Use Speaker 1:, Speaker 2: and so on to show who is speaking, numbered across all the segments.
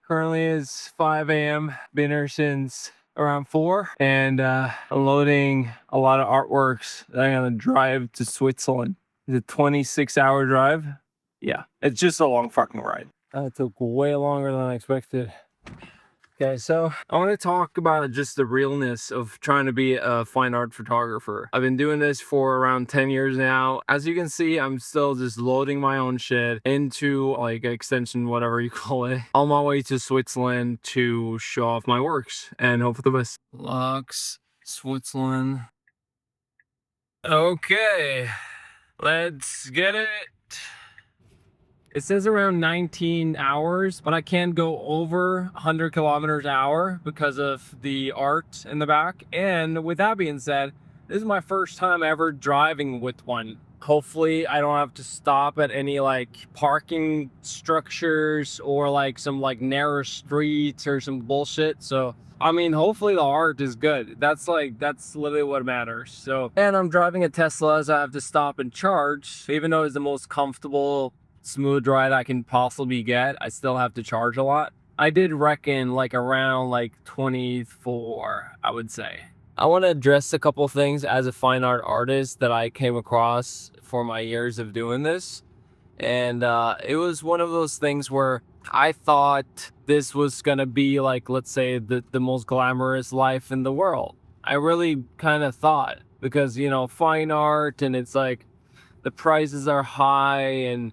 Speaker 1: Currently it's 5 a.m. Been here since around 4 and unloading a lot of artworks that I'm gonna drive to Switzerland. It's a 26-hour drive. Yeah, it's just a long fucking ride. It took way longer than I expected. Okay, so I want to talk about just the realness of trying to be a fine art photographer. I've been doing this for around 10 years now. As you can see, I'm still just loading my own shit into like an extension, whatever you call it, on my way to Switzerland to show off my works and hope for the best. Lux, Switzerland. Okay, let's get it. It says around 19 hours, but I can't go over 100 kilometers an hour because of the art in the back. And with that being said, this is my first time ever driving with one. Hopefully I don't have to stop at any like parking structures or like some like narrow streets or some bullshit. So I mean, hopefully the art is good. That's literally what matters. So, and I'm driving a Tesla, so I have to stop and charge, even though it's the most comfortable smooth ride I can possibly get. I still have to charge a lot. I did reckon like around like 24, I would say. I want to address a couple things as a fine art artist that I came across for my years of doing this. And it was one of those things where I thought this was gonna be like, let's say, the most glamorous life in the world. I really kind of thought, because you know, fine art, and it's like the prices are high and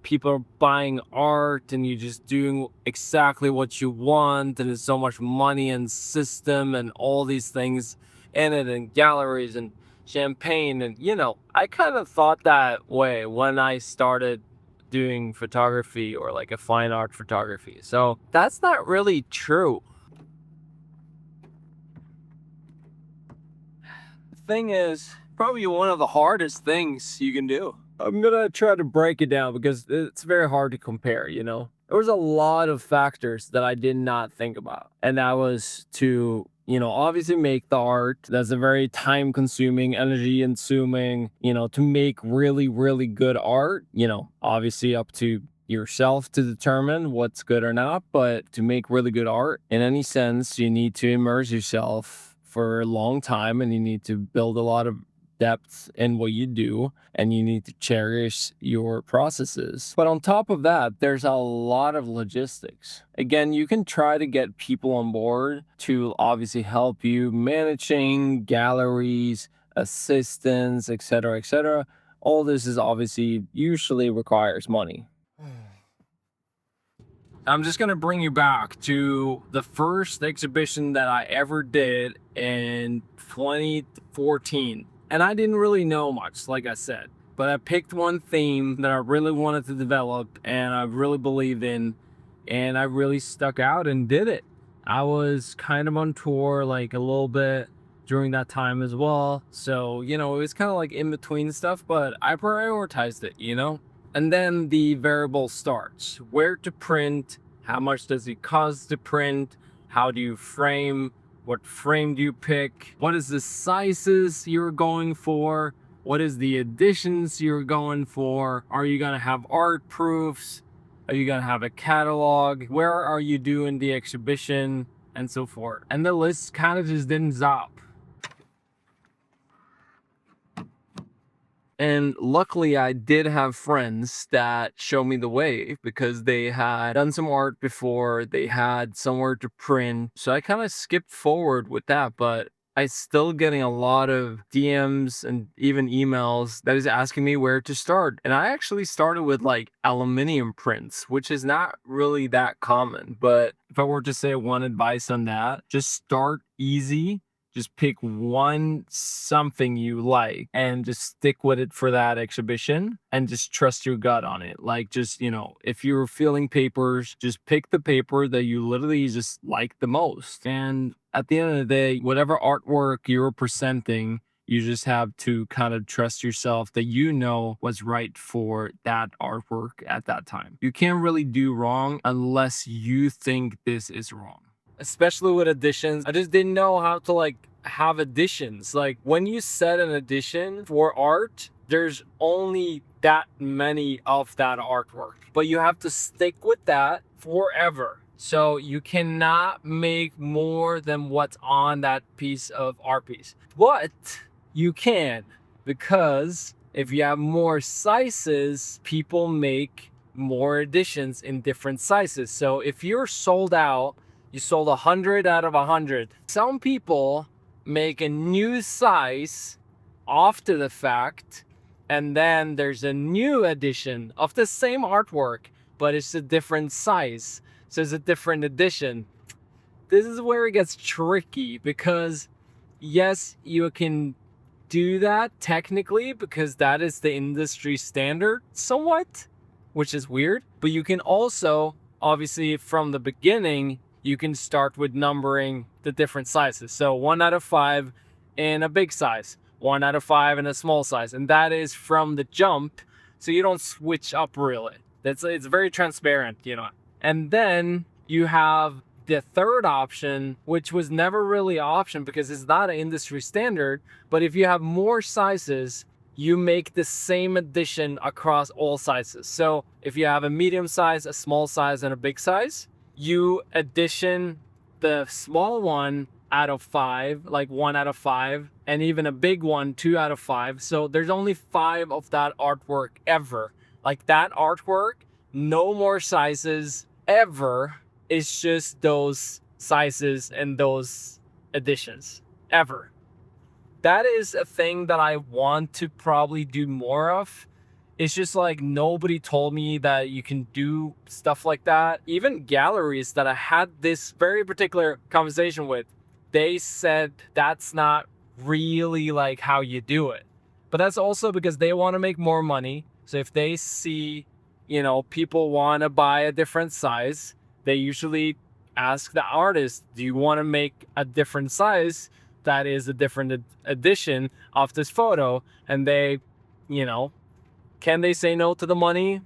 Speaker 1: people are buying art and you're just doing exactly what you want, and there's so much money and system and all these things in it, and galleries and champagne. And you know, I kind of thought that way when I started doing photography, or like a fine art photography. So that's not really true. The thing is, probably one of the hardest things you can do. I'm gonna try to break it down because it's very hard to compare, you know? There was a lot of factors that I did not think about. And that was to, you know, obviously make the art. That's a very time consuming, energy consuming, you know, to make really, really good art, you know, obviously up to yourself to determine what's good or not. But to make really good art in any sense, you need to immerse yourself for a long time, and you need to build a lot of depth in what you do, and you need to cherish your processes. But on top of that, there's a lot of logistics. Again, you can try to get people on board to obviously help you managing galleries, assistants, etc., etc. All this is obviously usually requires money. I'm just gonna bring you back to the first exhibition that I ever did in 2014. And I didn't really know much, like I said, but I picked one theme that I really wanted to develop and I really believed in, and I really stuck out and did it. I was kind of on tour like a little bit during that time as well. So, you know, it was kind of like in between stuff, but I prioritized it, you know? And then the variable starts. Where to print, how much does it cost to print, how do you frame, what frame do you pick, what is the sizes you're going for, what is the editions you're going for, are you gonna have art proofs, are you gonna have a catalog, where are you doing the exhibition, and so forth. And the list kind of just didn't stop. And luckily, I did have friends that showed me the way because they had done some art before, they had somewhere to print. So I kind of skipped forward with that, but I still getting a lot of DMs and even emails that is asking me where to start. And I actually started with like aluminum prints, which is not really that common. But if I were to say one advice on that, just start easy. Just pick one something you like and just stick with it for that exhibition, and just trust your gut on it. Like, just, you know, if you're feeling papers, just pick the paper that you literally just like the most. And at the end of the day, whatever artwork you're presenting, you just have to kind of trust yourself that you know what's right for that artwork at that time. You can't really do wrong unless you think this is wrong. Especially with additions, I just didn't know how to like have additions. Like, when you set an addition for art, there's only that many of that artwork, but you have to stick with that forever. So you cannot make more than what's on that piece of art piece. But you can, because if you have more sizes, people make more editions in different sizes. So if you're sold out, you sold 100 out of 100. Some people make a new size after the fact, and then there's a new edition of the same artwork, but it's a different size. So it's a different edition. This is where it gets tricky, because yes, you can do that technically because that is the industry standard somewhat, which is weird. But you can also, obviously, from the beginning, you can start with numbering the different sizes. So 1 out of 5 in a big size, 1 out of 5 in a small size. And that is from the jump. So you don't switch up really. It's very transparent, you know. And then you have the third option, which was never really an option because it's not an industry standard. But if you have more sizes, you make the same edition across all sizes. So if you have a medium size, a small size, and a big size, you edition the small one out of 5, like 1 out of 5, and even a big one 2 out of 5. So there's only 5 of that artwork ever. Like that artwork, no more sizes ever. It's just those sizes and those editions ever. That is a thing that I want to probably do more of. It's just like nobody told me that you can do stuff like that. Even galleries that I had this very particular conversation with, they said that's not really like how you do it. But that's also because they want to make more money. So if they see, people want to buy a different size, they usually ask the artist, do you want to make a different size that is a different edition of this photo? And they, can they say no to the money?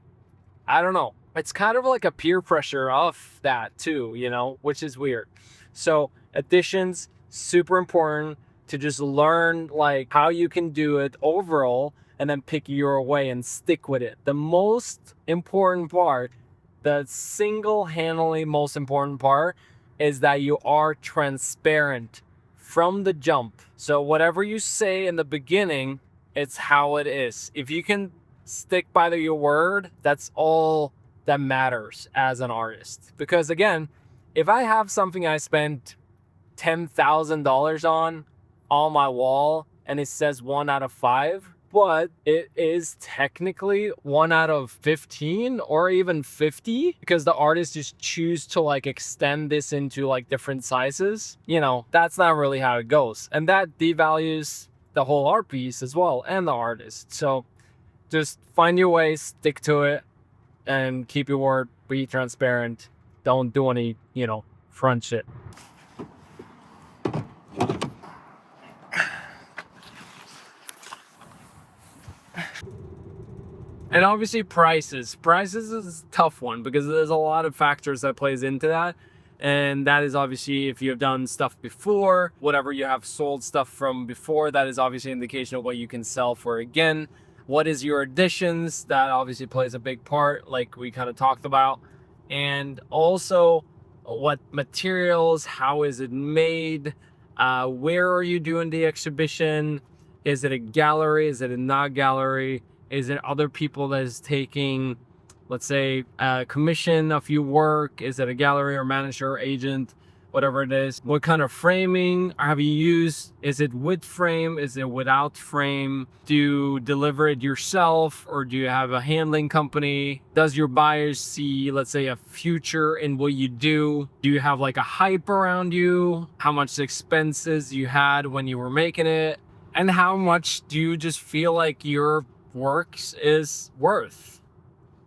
Speaker 1: I don't know. It's kind of like a peer pressure of that too, which is weird. So editions, super important to just learn like how you can do it overall and then pick your way and stick with it. The most important part, the single-handedly most important part, is that you are transparent from the jump. So whatever you say in the beginning, it's how it is. If you can stick by your word, that's all that matters as an artist. Because again, if I have something I spent $10,000 on my wall and it says 1 out of 5, but it is technically 1 out of 15 or even 50 because the artist just choose to like extend this into like different sizes, that's not really how it goes. And that devalues the whole art piece as well and the artist. So just find your way, stick to it, and keep your word, be transparent. Don't do any, front shit. And obviously prices. Prices is a tough one because there's a lot of factors that plays into that. And that is obviously if you have done stuff before, whatever you have sold stuff from before, that is obviously an indication of what you can sell for again. What is your additions? That obviously plays a big part, like we kind of talked about. And also what materials, how is it made? Where are you doing the exhibition? Is it a gallery? Is it a not gallery? Is it other people that is taking, let's say, a commission of your work? Is it a gallery or manager or agent, whatever it is? What kind of framing have you used? Is it with frame? Is it without frame? Do you deliver it yourself or do you have a handling company? Does your buyers see, let's say, a future in what you do? Do you have like a hype around you? How much expenses you had when you were making it? And how much do you just feel like your works is worth?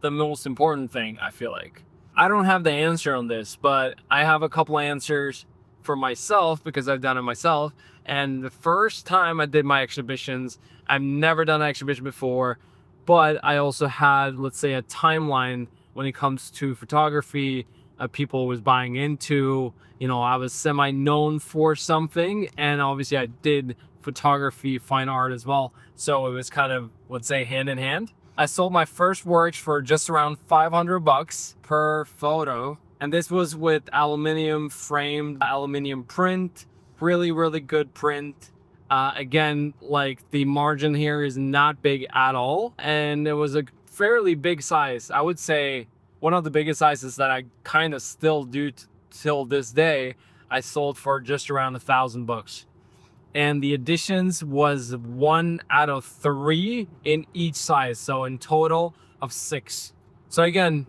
Speaker 1: The most important thing, I feel like. I don't have the answer on this, but I have a couple answers for myself because I've done it myself. And the first time I did my exhibitions, I've never done an exhibition before, but I also had, let's say, a timeline when it comes to photography. People was buying into, I was semi-known for something, and obviously I did photography, fine art as well. So it was kind of, let's say, hand in hand. I sold my first works for just around $500 per photo. And this was with aluminum framed, aluminum print, really, really good print. Again, like the margin here is not big at all. And it was a fairly big size. I would say one of the biggest sizes that I kind of still do till this day. I sold for just around $1,000. And the additions was 1 out of 3 in each size. So in total of 6. So again,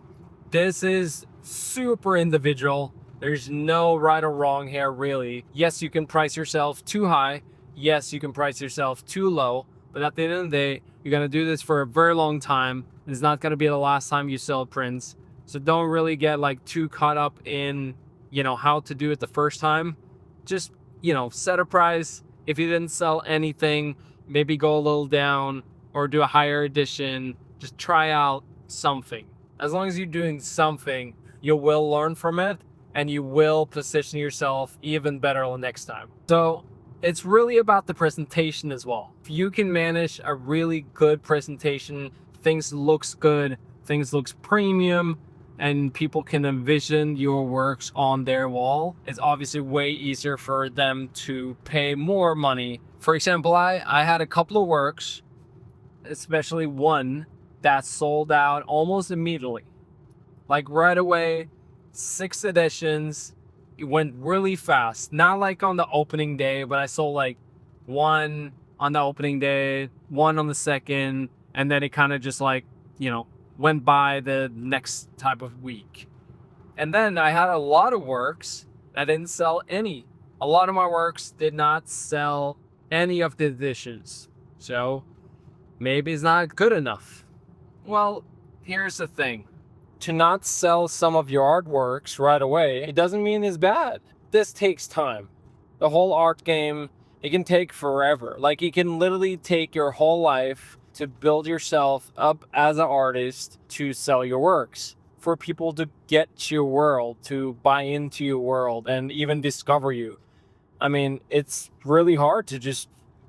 Speaker 1: this is super individual. There's no right or wrong here, really. Yes, you can price yourself too high. Yes, you can price yourself too low. But at the end of the day, you're going to do this for a very long time. It's not going to be the last time you sell prints. So don't really get like too caught up in, you know, how to do it the first time. Just, you know, set a price. If you didn't sell anything, maybe go a little down or do a higher edition. Just try out something. As long as you're doing something, you will learn from it and you will position yourself even better the next time. So it's really about the presentation as well. If you can manage a really good presentation, things looks good, things looks premium, and people can envision your works on their wall, it's obviously way easier for them to pay more money. For example, I had a couple of works, especially one that sold out almost immediately. Like right away, 6 editions. It went really fast. Not like on the opening day, but I sold like 1 on the opening day, 1 on the second, and then it kind of just like, you know, went by the next type of week. And then I had a lot of works that didn't sell any. A lot of my works did not sell any of the editions. So maybe it's not good enough. Well, here's the thing. To not sell some of your artworks right away, it doesn't mean it's bad. This takes time. The whole art game, it can take forever. Like, it can literally take your whole life to build yourself up as an artist to sell your works, for people to get to your world, to buy into your world, and even discover you. I mean, it's really hard to just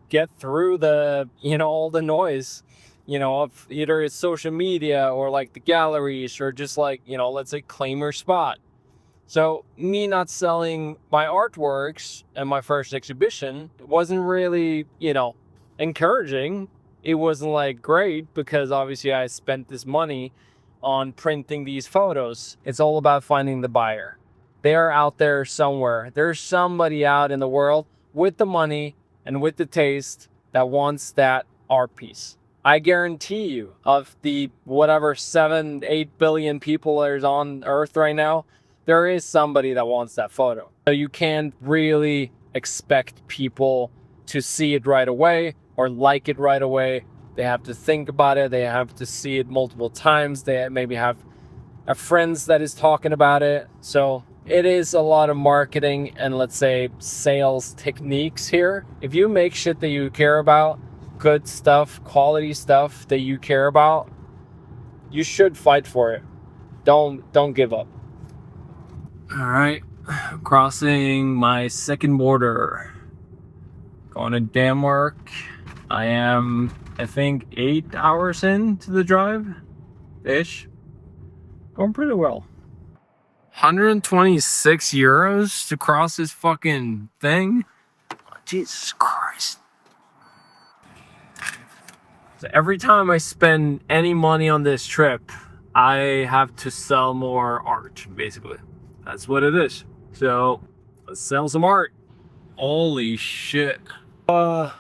Speaker 1: get through the, you know, all the noise, you know, of either it's social media or like the galleries or just like, you know, let's say claim your spot. So me not selling my artworks and my first exhibition wasn't really, you know, encouraging. It wasn't like great because obviously I spent this money on printing these photos. It's all about finding the buyer. They are out there somewhere. There's somebody out in the world with the money and with the taste that wants that art piece. I guarantee you, of the whatever 7-8 billion people there's on earth right now, there is somebody that wants that photo. So you can't really expect people to see it right away or like it right away. They have to think about it. They have to see it multiple times. They maybe have a friends that is talking about it. So it is a lot of marketing and, let's say, sales techniques here. If you make shit that you care about, good stuff, quality stuff that you care about, you should fight for it. Don't give up. All right, crossing my second border, going to Denmark. I am, I think, 8 hours into the drive ish. Going pretty well. 126 euros to cross this fucking thing. Jesus Christ. So every time I spend any money on this trip, I have to sell more art, basically. That's what it is. So let's sell some art. Holy shit. The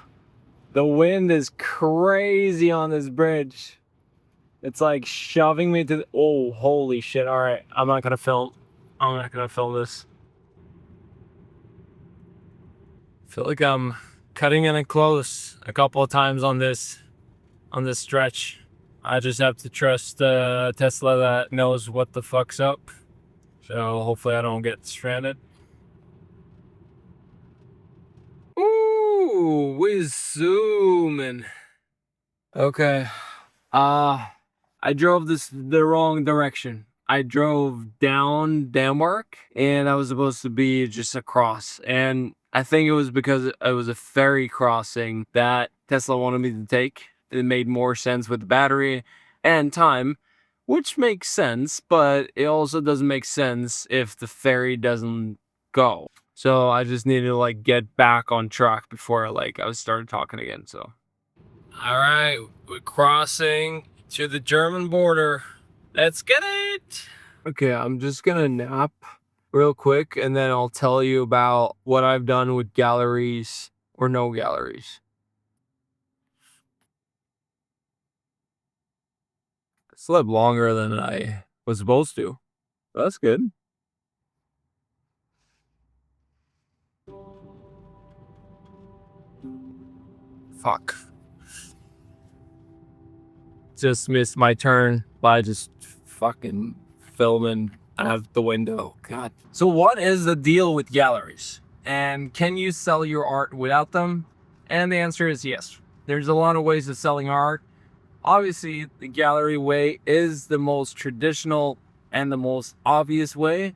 Speaker 1: wind is crazy on this bridge. It's like shoving me to the, oh, holy shit. All right, I'm not gonna film this. I feel like I'm cutting in it close a couple of times on this stretch. I just have to trust Tesla that knows what the fuck's up. So hopefully I don't get stranded. Ooh, we're zooming. Okay. I drove the wrong direction. I drove down Denmark and I was supposed to be just across. And I think it was because it was a ferry crossing that Tesla wanted me to take. It made more sense with the battery and time. which makes sense, but it also doesn't make sense if the ferry doesn't go. So I just needed to like get back on track before like I was started talking again. So all right, we're crossing to the German border. Let's get it. Okay, I'm just gonna nap real quick and then I'll tell you about what I've done with galleries or no galleries. I slept longer than I was supposed to. That's good. Fuck. Just missed my turn by just fucking filming out the window. God. So what is the deal with galleries? And can you sell your art without them? And the answer is yes. There's a lot of ways of selling art. Obviously, the gallery way is the most traditional and the most obvious way,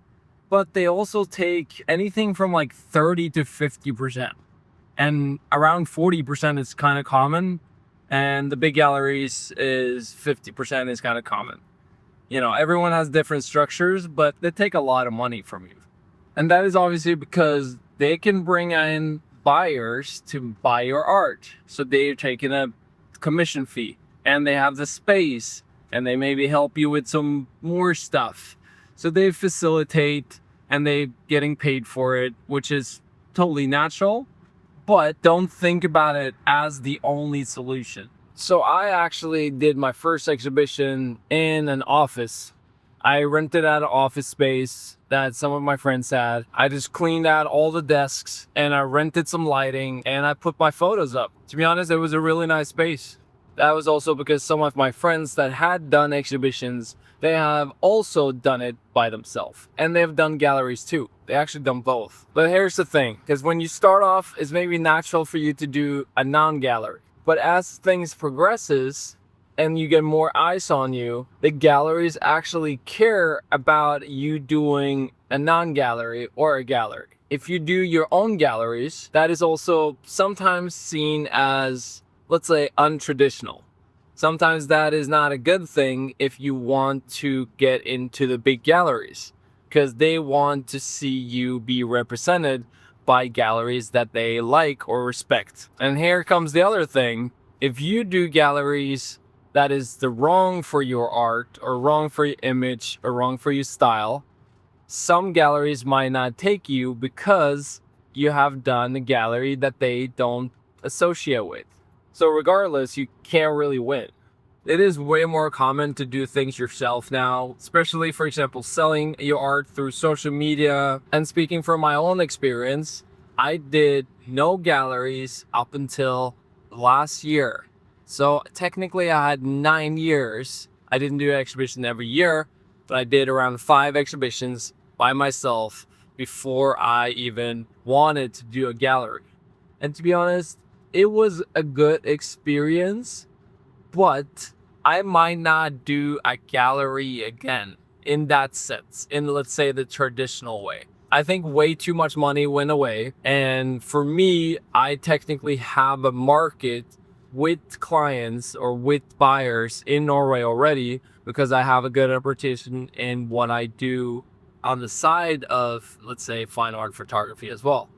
Speaker 1: but they also take anything from like 30 to 50%. And around 40% is kind of common, and the big galleries is 50% is kind of common. You know, everyone has different structures, but they take a lot of money from you. And that is obviously because they can bring in buyers to buy your art. So they're taking a commission fee and they have the space and they maybe help you with some more stuff. So they facilitate and they getting paid for it, which is totally natural, but don't think about it as the only solution. So I actually did my first exhibition in an office. I rented out an office space that some of my friends had. I just cleaned out all the desks and I rented some lighting and I put my photos up. To be honest, it was a really nice space. That was also because some of my friends that had done exhibitions, they have also done it by themselves. And they've done galleries too. They actually done both. But here's the thing, because when you start off, it's maybe natural for you to do a non-gallery. But as things progresses and you get more eyes on you, the galleries actually care about you doing a non-gallery or a gallery. If you do your own galleries, that is also sometimes seen as, let's say, untraditional. Sometimes that is not a good thing if you want to get into the big galleries, because they want to see you be represented by galleries that they like or respect. And here comes the other thing. If you do galleries that is the wrong for your art or wrong for your image or wrong for your style, some galleries might not take you because you have done a gallery that they don't associate with. So regardless, you can't really win. It is way more common to do things yourself now, especially, for example, selling your art through social media. And speaking from my own experience, I did no galleries up until last year. So technically I had 9 years. I didn't do an exhibition every year, but I did around 5 exhibitions by myself before I even wanted to do a gallery. And to be honest, it was a good experience, but I might not do a gallery again in that sense, in, let's say, the traditional way. I think way too much money went away. And for me, I technically have a market with clients or with buyers in Norway already because I have a good reputation in what I do on the side of, let's say, fine art photography as well.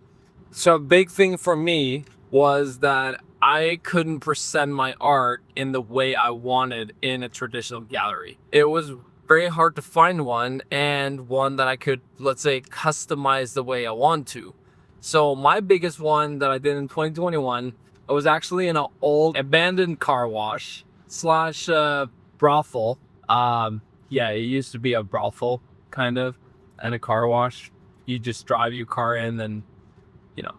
Speaker 1: So a big thing for me was that I couldn't present my art in the way I wanted in a traditional gallery. It was very hard to find one, and one that I could, let's say, customize the way I want to. So my biggest one that I did in 2021, it was actually in an old abandoned car wash slash brothel. Yeah, it used to be a brothel kind of, and a car wash. You just drive your car in and, you know,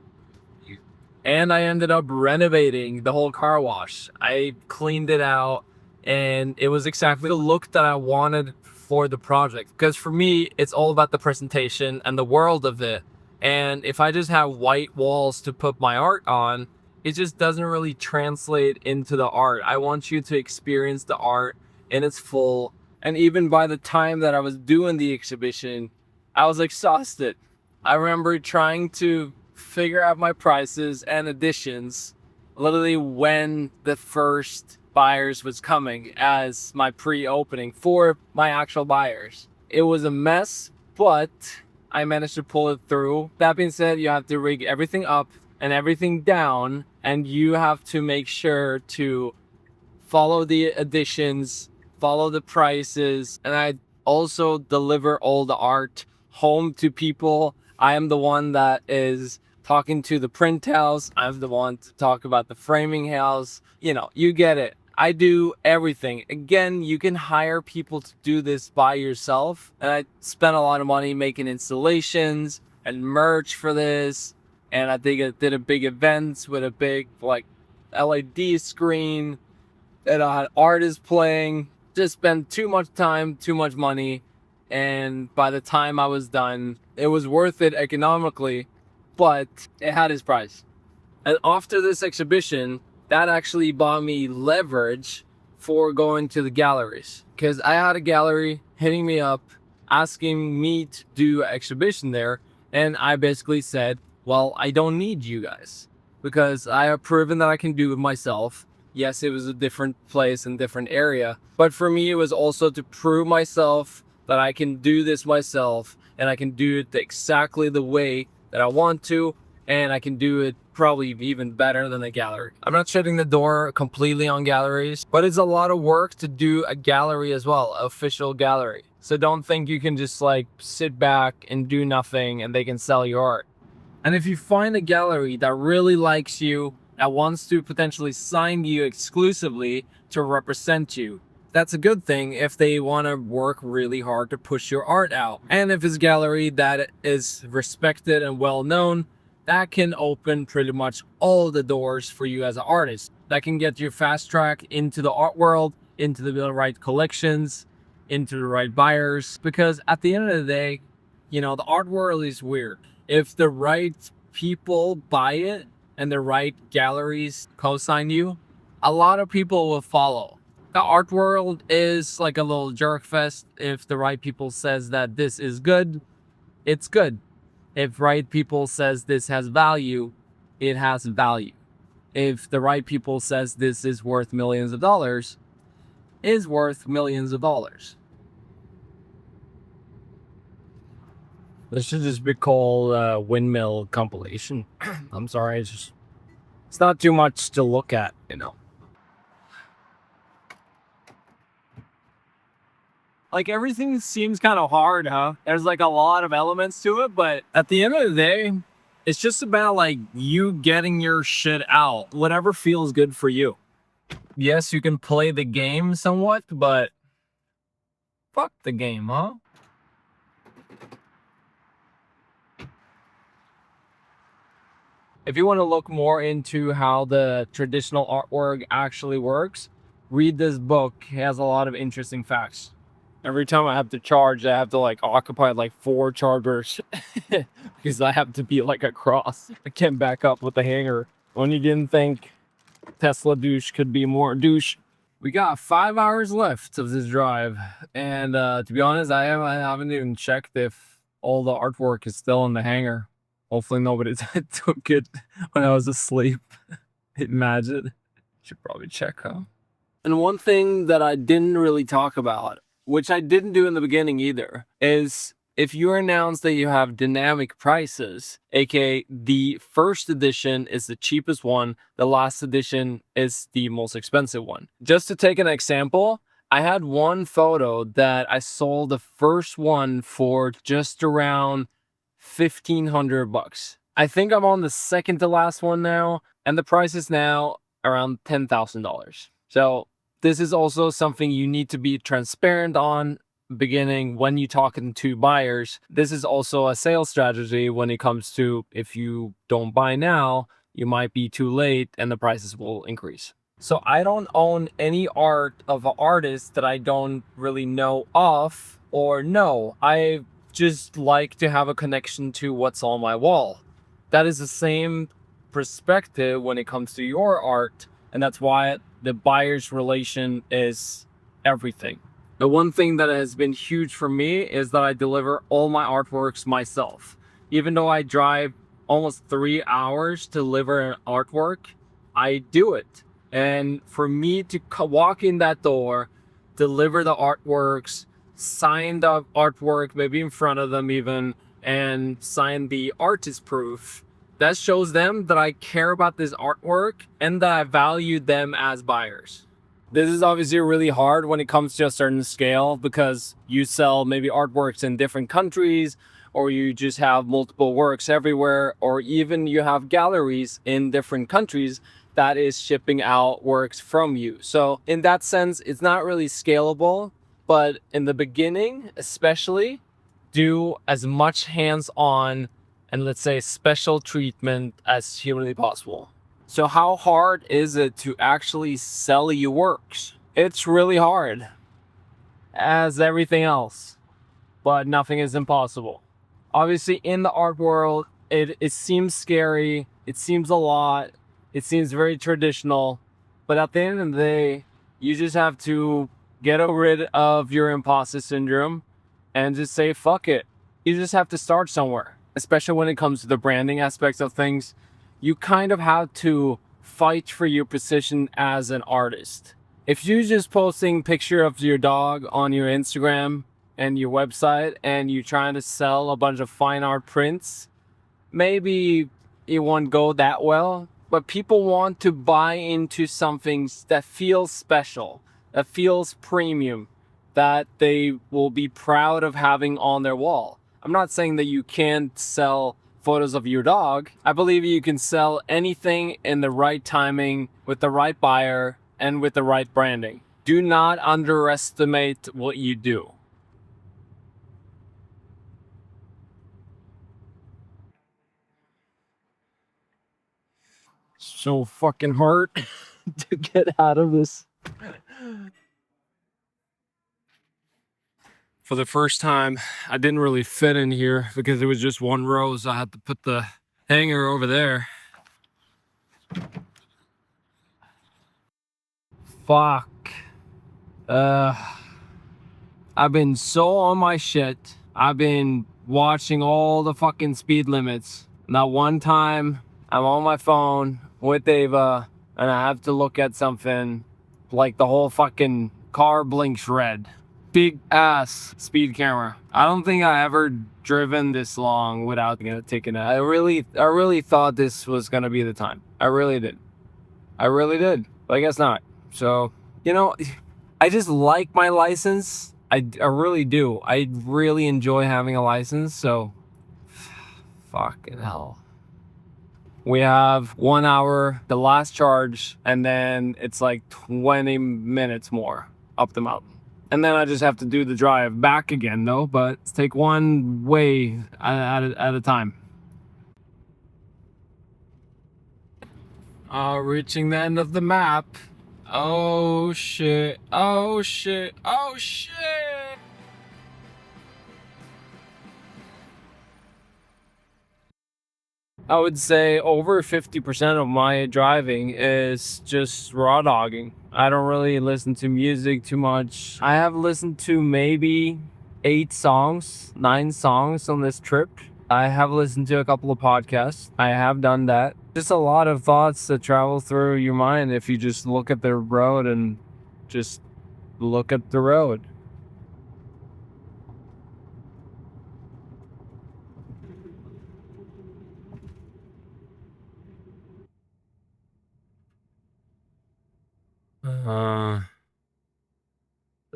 Speaker 1: and I ended up renovating the whole car wash. I cleaned it out and it was exactly the look that I wanted for the project. Because for me, it's all about the presentation and the world of it. And if I just have white walls to put my art on, it just doesn't really translate into the art. I want you to experience the art in its full. And even by the time that I was doing the exhibition, I was exhausted. I remember trying to figure out my prices and additions literally when the first buyers was coming as my pre-opening for my actual buyers. It was a mess, but I managed to pull it through. That being said, you have to rig everything up and everything down, and you have to make sure to follow the additions, follow the prices, and I also deliver all the art home to people. I am the one that is talking to the print house. I'm the one to talk about the framing house. You know, you get it. I do everything. Again, you can hire people to do this by yourself. And I spent a lot of money making installations and merch for this. And I think I did a big event with a big like LED screen. And I had artists playing. Just spent too much time, too much money. And by the time I was done, it was worth it economically, but it had its price. And after this exhibition, that actually bought me leverage for going to the galleries, because I had a gallery hitting me up asking me to do an exhibition there, and I basically said, well, I don't need you guys because I have proven that I can do it myself. Yes, it was a different place and different area, but for me it was also to prove myself that I can do this myself, and I can do it exactly the way that I want to, and I can do it probably even better than a gallery. I'm not shutting the door completely on galleries, but it's a lot of work to do a gallery as well, an official gallery. So don't think you can just like sit back and do nothing and they can sell your art. And if you find a gallery that really likes you, that wants to potentially sign you exclusively to represent you, that's a good thing if they want to work really hard to push your art out. And if it's a gallery that is respected and well known, that can open pretty much all the doors for you as an artist. That can get you fast track into the art world, into the right collections, into the right buyers. Because at the end of the day, you know, the art world is weird. If the right people buy it and the right galleries co-sign you, a lot of people will follow. The art world is like a little jerk fest. If the right people says that this is good, it's good. If right people says this has value, it has value. If the right people says this is worth millions of dollars, is worth millions of dollars. This should just be called windmill compilation. I'm sorry, it's not too much to look at, you know. Like everything seems kind of hard, huh? There's like a lot of elements to it, but at the end of the day, it's just about like you getting your shit out, whatever feels good for you. Yes, you can play the game somewhat, but fuck the game, huh? If you want to look more into how the traditional artwork actually works, read this book. It has a lot of interesting facts. Every time I have to charge, I have to like occupy like 4 chargers because I have to be like across. I can't back up with the hanger. When you didn't think Tesla douche could be more douche. We got 5 hours left of this drive, and to be honest, I haven't even checked if all the artwork is still in the hangar. Hopefully nobody took it when I was asleep. Imagine. Should probably check, huh? And one thing that I didn't really talk about, which I didn't do in the beginning either, is if you announce that you have dynamic prices, aka the first edition is the cheapest one, the last edition is the most expensive one. Just to take an example, I had one photo that I sold the first one for just around $1,500. I think I'm on the second to last one now, and the price is now around $10,000. So this is also something you need to be transparent on beginning when you're talking to buyers. This is also a sales strategy when it comes to if you don't buy now, you might be too late and the prices will increase. So I don't own any art of an artist that I don't really know of or know. I just like to have a connection to what's on my wall. That is the same perspective when it comes to your art, and that's why the buyer's relation is everything. The one thing that has been huge for me is that I deliver all my artworks myself. Even though I drive almost 3 hours to deliver an artwork, I do it. And for me to walk in that door, deliver the artworks, sign the artwork, maybe in front of them even, and sign the artist proof, that shows them that I care about this artwork and that I value them as buyers. This is obviously really hard when it comes to a certain scale because you sell maybe artworks in different countries, or you just have multiple works everywhere, or even you have galleries in different countries that is shipping out works from you. So in that sense, it's not really scalable, but in the beginning, especially, do as much hands-on and let's say special treatment as humanly possible. So how hard is it to actually sell your works? It's really hard, as everything else, but nothing is impossible. Obviously, in the art world, it seems scary, it seems a lot, it seems very traditional, but at the end of the day, you just have to get rid of your imposter syndrome and just say, fuck it. You just have to start somewhere, especially when it comes to the branding aspects of things. You kind of have to fight for your position as an artist. If you're just posting picture of your dog on your Instagram and your website and you're trying to sell a bunch of fine art prints, maybe it won't go that well, but people want to buy into something that feels special, that feels premium, that they will be proud of having on their wall. I'm not saying that you can't sell photos of your dog. I believe you can sell anything in the right timing, with the right buyer, and with the right branding. Do not underestimate what you do. So fucking hard to get out of this. For the first time, I didn't really fit in here because it was just one row, so I had to put the hanger over there. Fuck. I've been so on my shit. I've been watching all the fucking speed limits. Not one time I'm on my phone with Ava and I have to look at something like the whole fucking car blinks red. Big ass speed camera. I don't think I ever driven this long without taking it. I really thought this was gonna be the time. I really did. But I guess not. So, you know, I just like my license. I really do. I really enjoy having a license. So, fucking hell. We have 1 hour, the last charge, and then it's like 20 minutes more up the mountain. And then I just have to do the drive back again, though, but it's take one way at a time. Reaching the end of the map. Oh shit, oh shit, oh shit! I would say over 50% of my driving is just raw dogging. I don't really listen to music too much. I have listened to maybe 9 songs on this trip. I have listened to a couple of podcasts. I have done that. Just a lot of thoughts that travel through your mind if you just look at the road and just look at the road.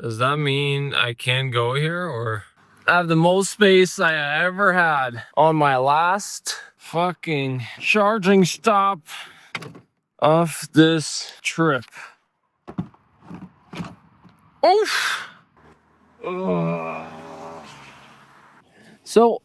Speaker 1: Does that mean I can't go here, or? I have the most space I ever had on my last fucking charging stop of this trip. Oof. Ugh. So,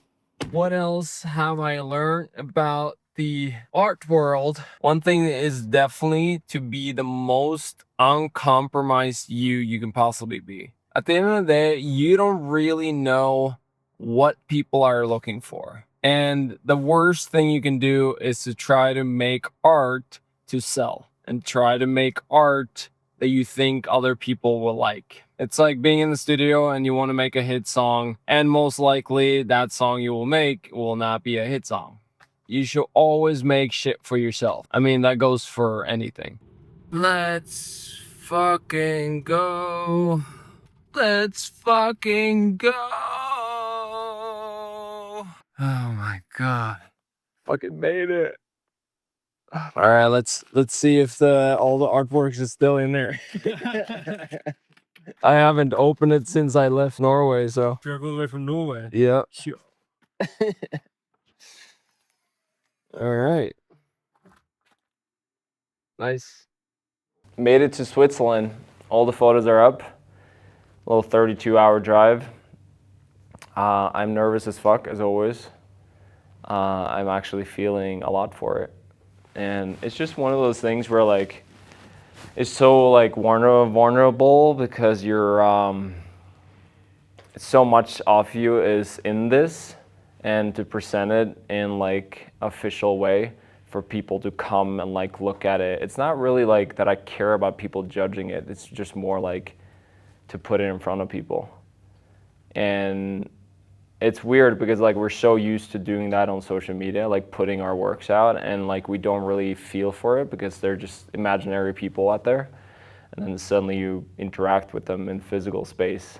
Speaker 1: what else have I learned about the art world? One thing is definitely to be the most uncompromised you can possibly be. At the end of the day, you don't really know what people are looking for. And the worst thing you can do is to try to make art to sell and try to make art that you think other people will like. It's like being in the studio and you want to make a hit song, and most likely that song you will make will not be a hit song. You should always make shit for yourself. I mean, that goes for anything. Let's fucking go. Let's fucking go. Oh my god. Fucking made it. All right, let's see if all the artworks is still in there. I haven't opened it since I left Norway, so.
Speaker 2: You're all the way from Norway.
Speaker 1: Yeah.
Speaker 2: Sure.
Speaker 1: All right. Nice. Made it to Switzerland. All the photos are up. A little 32-hour drive. I'm nervous as fuck, as always. I'm actually feeling a lot for it. And it's just one of those things where, like, it's so, like, vulnerable because you're, so much of you is in this, and to present it in, like, official way for people to come and, like, look at it. It's not really, like, that I care about people judging it. It's just more, like, to put it in front of people. And it's weird because, like, we're so used to doing that on social media, like putting our works out, and, like, we don't really feel for it because they're just imaginary people out there. And then suddenly you interact with them in physical space.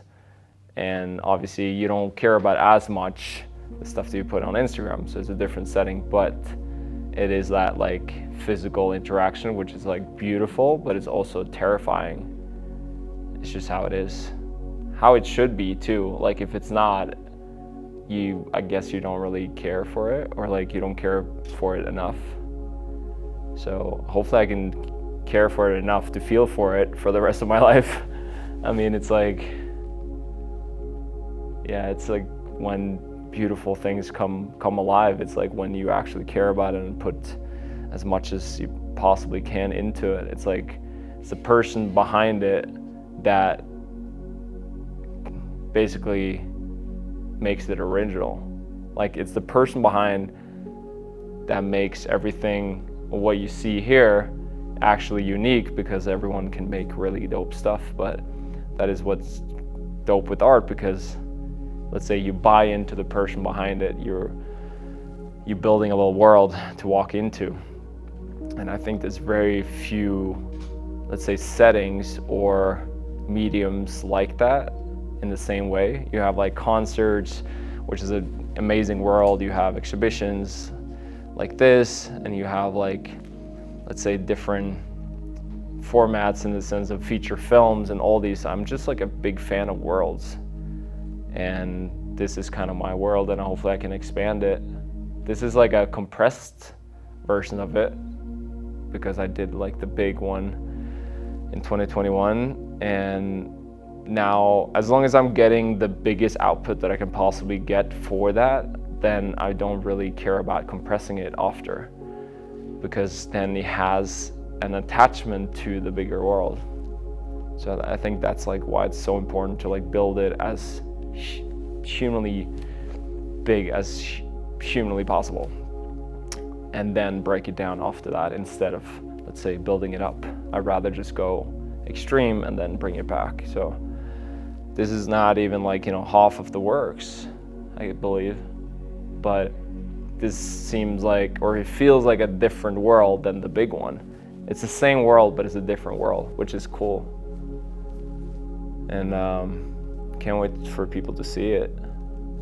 Speaker 1: And obviously you don't care about as much the stuff that you put on Instagram, so it's a different setting, but it is that, like, physical interaction, which is, like, beautiful, but it's also terrifying. It's just how it is. How it should be too. Like, if it's not, I guess you don't really care for it, or, like, you don't care for it enough. So hopefully I can care for it enough to feel for it for the rest of my life. I mean, it's like, yeah, it's like when beautiful things come alive, it's like when you actually care about it and put as much as you possibly can into it. It's like, it's the person behind it that basically makes it original. Like, it's the person behind that makes everything what you see here actually unique, because everyone can make really dope stuff, but that is what's dope with art, because let's say you buy into the person behind it, you're building a little world to walk into. And I think there's very few, let's say, settings or mediums like that in the same way. You have, like, concerts, which is an amazing world. You have exhibitions like this, and you have, like, let's say, different formats in the sense of feature films and all these. I'm just, like, a big fan of worlds. And this is kind of my world, and hopefully I can expand it. This is like a compressed version of it, because I did, like, the big one in 2021. And now, as long as I'm getting the biggest output that I can possibly get for that, then I don't really care about compressing it after, because then it has an attachment to the bigger world. So I think that's, like, why it's so important to, like, build it as humanly big as humanly possible, and then break it down after that, instead of, let's say, building it up. I'd rather just go extreme and then bring it back. So this is not even, like, you know, half of the works, I believe, but this seems like, or it feels like, a different world than the big one. It's the same world, but it's a different world, which is cool. And can't wait for people to see it.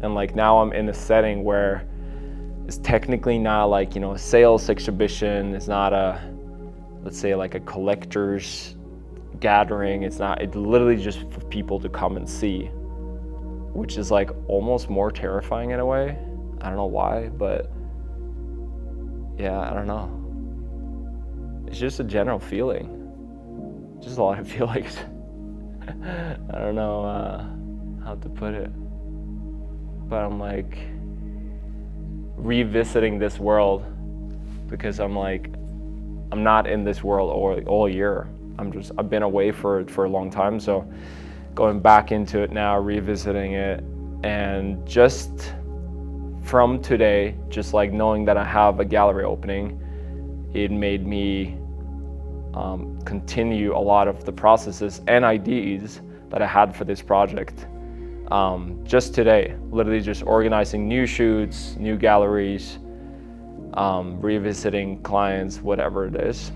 Speaker 1: And, like, now I'm in a setting where it's technically not, like, you know, a sales exhibition. It's not a, let's say, like, a collector's gathering. It's literally just for people to come and see, which is, like, almost more terrifying in a way. I don't know why, but yeah, I don't know. It's just a general feeling. Just a lot of feelings. I don't know how to put it, but I'm, like, revisiting this world, because I'm, like, I'm not in this world all year. I've been away for a long time, so going back into it now, revisiting it, and just from today, just, like, knowing that I have a gallery opening, it made me continue a lot of the processes and ideas that I had for this project. Just today, literally just organizing new shoots, new galleries, revisiting clients, whatever it is.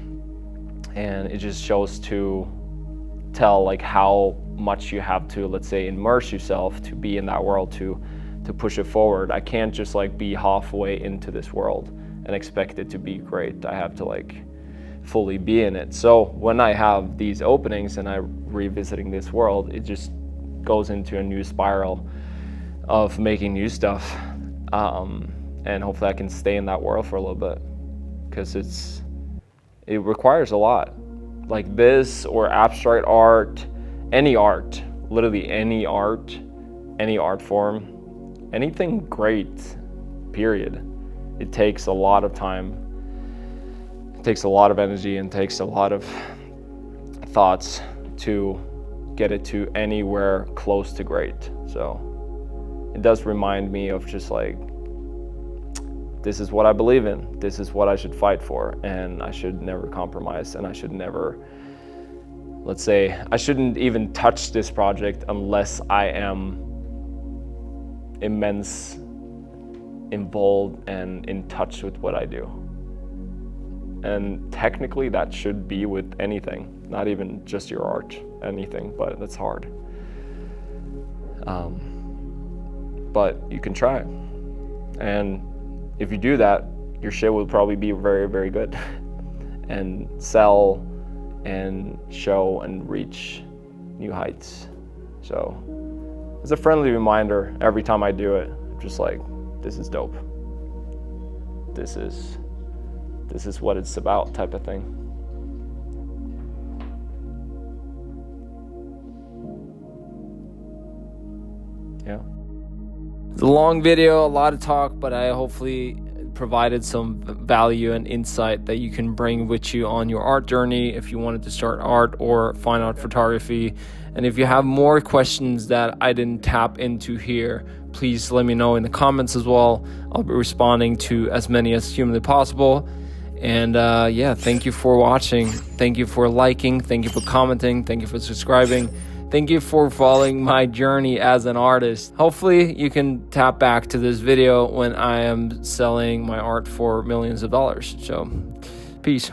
Speaker 2: And it just shows to tell like how much you have to, let's say, immerse yourself to be in that world, to push it forward. I can't just like be halfway into this world and expect it to be great. I have to like fully be in it. So when I have these openings and I'm revisiting this world, it just goes into a new spiral of making new stuff. And hopefully I can stay in that world for a little bit, because it requires a lot. Like this or abstract art, any art, literally any art form, anything great, period. It takes a lot of time, it takes a lot of energy, and takes a lot of thoughts to get it to anywhere close to great. So it does remind me of just like, this is what I believe in, this is what I should fight for, and I should never compromise, and I should never, let's say, I shouldn't even touch this project unless I am involved and in touch with what I do. And technically that should be with anything, not even just your art, anything, but that's hard. But you can try. And if you do that, your shit will probably be very, very good and sell and show and reach new heights. So it's a friendly reminder every time I do it, just like, this is dope. This is what it's about, type of thing. Yeah.
Speaker 1: It's a long video, a lot of talk, but I hopefully provided some value and insight that you can bring with you on your art journey if you wanted to start art or fine art photography. And if you have more questions that I didn't tap into here, please let me know in the comments as well. I'll be responding to as many as humanly possible. And yeah, thank you for watching. Thank you for liking. Thank you for commenting. Thank you for subscribing. Thank you for following my journey as an artist. Hopefully you can tap back to this video when I am selling my art for millions of dollars. So, peace.